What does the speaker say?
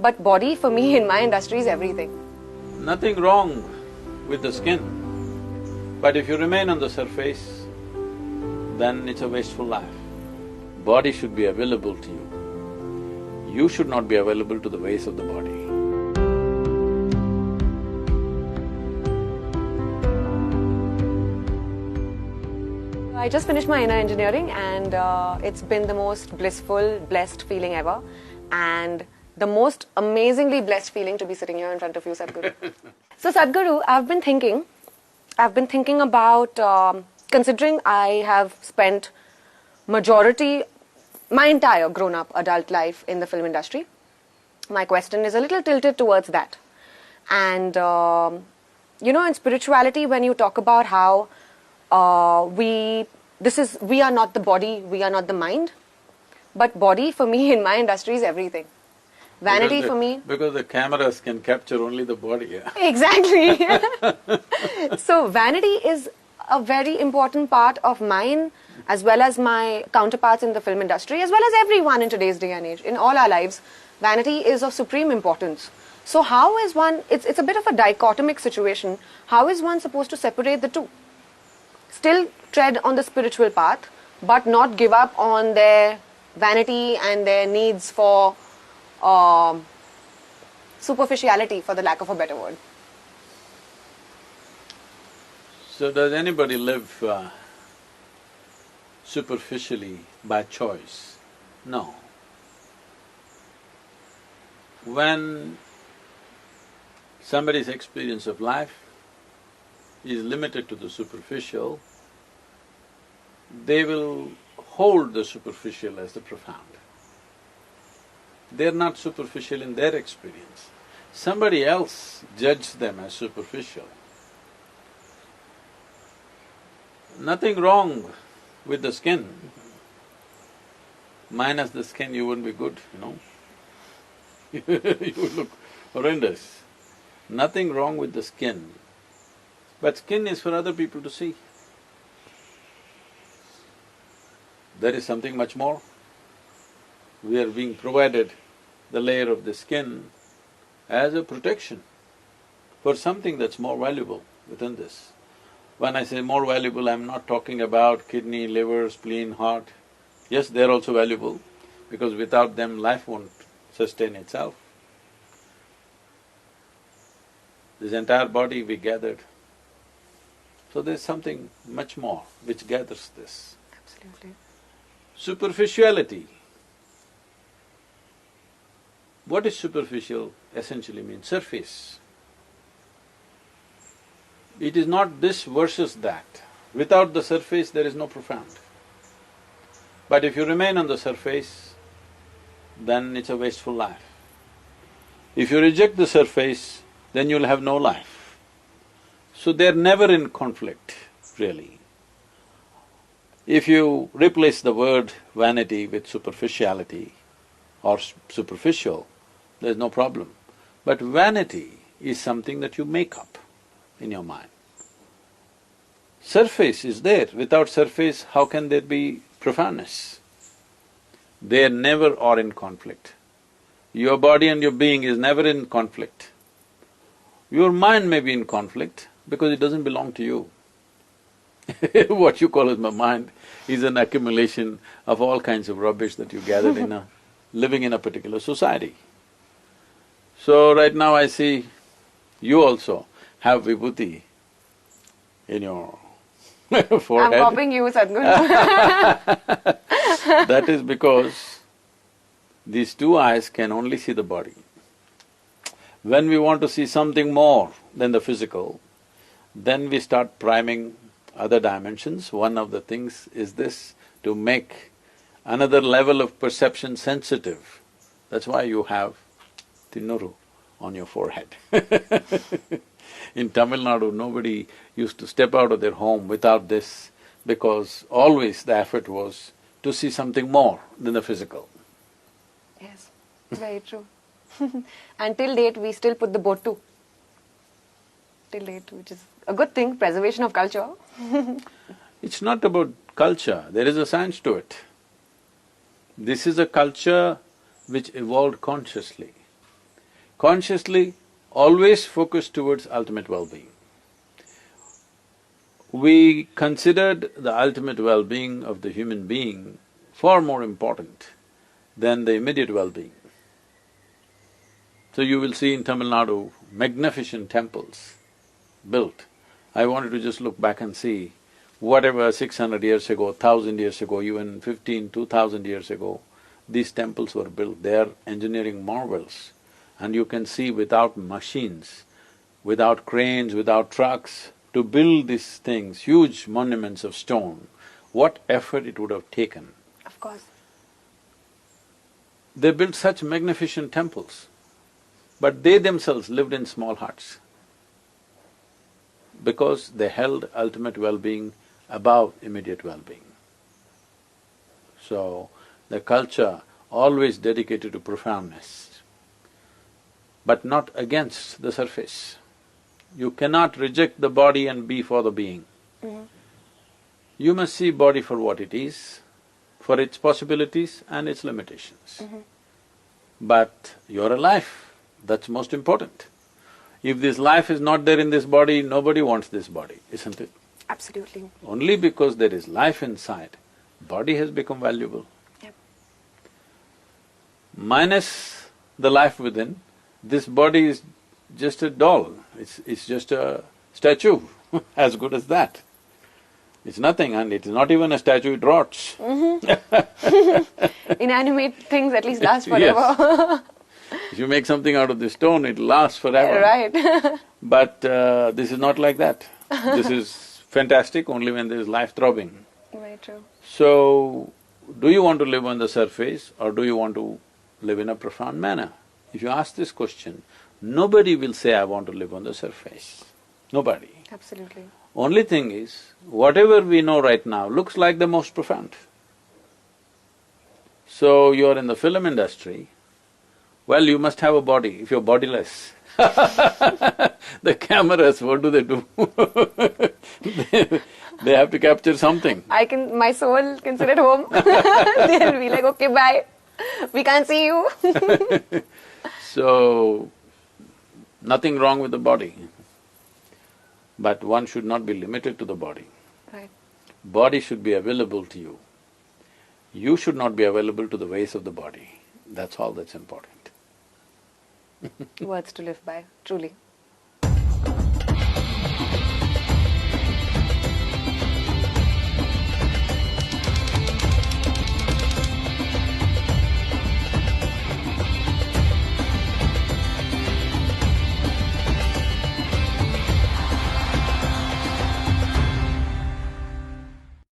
But body for me in my industry is everything. Nothing wrong with the skin, but if you remain on the surface, then it's a wasteful life. Body should be available to you. You should not be available to the ways of the body. I just finished my inner engineering and it's been the most blissful, blessed feeling ever, and the most amazingly blessed feeling to be sitting here in front of you, Sadhguru. So Sadhguru, I've been thinking about, considering I have spent my entire grown-up adult life in the film industry, my question is a little tilted towards that. And you know, in spirituality, when you talk about how we are not the body, we are not the mind, but body for me in my industry is everything. Vanity for me… Because the cameras can capture only the body, yeah. Exactly. So vanity is a very important part of mine as well as my counterparts in the film industry, as well as everyone in today's day and age. In all our lives, vanity is of supreme importance. So how is one… it's a bit of a dichotomic situation. How is one supposed to separate the two? Still tread on the spiritual path, but not give up on their vanity and their needs for superficiality, for the lack of a better word. So does anybody live superficially by choice? No. When somebody's experience of life is limited to the superficial, they will hold the superficial as the profound. They're not superficial in their experience. Somebody else judged them as superficial. Nothing wrong with the skin. Minus the skin, you wouldn't be good, you know. You would look horrendous. Nothing wrong with the skin, but skin is for other people to see. There is something much more. We are being provided the layer of the skin as a protection for something that's more valuable within this. When I say more valuable, I'm not talking about kidney, liver, spleen, heart. Yes, they're also valuable, because without them life won't sustain itself. This entire body we gathered. So there's something much more which gathers this. Absolutely. Superficiality. What is superficial essentially means? Surface. It is not this versus that. Without the surface, there is no profound. But if you remain on the surface, then it's a wasteful life. If you reject the surface, then you'll have no life. So they're never in conflict, really. If you replace the word vanity with superficiality or superficial, there's no problem. But vanity is something that you make up in your mind. Surface is there. Without surface, how can there be profoundness? They never are in conflict. Your body and your being is never in conflict. Your mind may be in conflict because it doesn't belong to you. What you call as my mind is an accumulation of all kinds of rubbish that you gathered in living in a particular society. So right now I see you also have vibhuti in your forehead. I'm copying you, Sadhguru. That is because these two eyes can only see the body. When we want to see something more than the physical, then we start priming other dimensions. One of the things is this, to make another level of perception sensitive. That's why you have Tinnuru on your forehead. In Tamil Nadu, nobody used to step out of their home without this, because always the effort was to see something more than the physical. Yes, very true. And till date, we still put the botu. Till date, which is a good thing, preservation of culture. It's not about culture, there is a science to it. This is a culture which evolved consciously. consciously always focus towards ultimate well-being. We considered the ultimate well-being of the human being far more important than the immediate well-being. So you will see in Tamil Nadu magnificent temples built. I wanted to just look back and see whatever 600 years ago, 1000 years ago, even 2000 years ago, these temples were built. They are engineering marvels. And you can see without machines, without cranes, without trucks, to build these things, huge monuments of stone, what effort it would have taken. Of course. They built such magnificent temples, but they themselves lived in small huts because they held ultimate well-being above immediate well-being. So, the culture always dedicated to profoundness, but not against the surface. You cannot reject the body and be for the being. You must see body for what it is, for its possibilities and its limitations. But you're alive, that's most important. If this life is not there in this body, nobody wants this body, isn't it? Absolutely. Only because there is life inside, body has become valuable. Yep. Minus the life within, this body is just a doll, it's just a statue, as good as that. It's nothing, and it's not even a statue, it rots. Inanimate things at least last forever. Yes. If you make something out of this stone, it lasts forever. Right. But this is not like that. This is fantastic only when there is life throbbing. Very true. So, do you want to live on the surface or do you want to live in a profound manner? If you ask this question, nobody will say, I want to live on the surface. Nobody. Absolutely. Only thing is, whatever we know right now looks like the most profound. So, you're in the film industry, well, you must have a body. If you're bodiless, the cameras, what do? They have to capture something. My soul can sit at home. They'll be like, okay, bye. We can't see you. So, nothing wrong with the body. But one should not be limited to the body. Right. Body should be available to you. You should not be available to the ways of the body. That's all that's important. Words to live by, truly.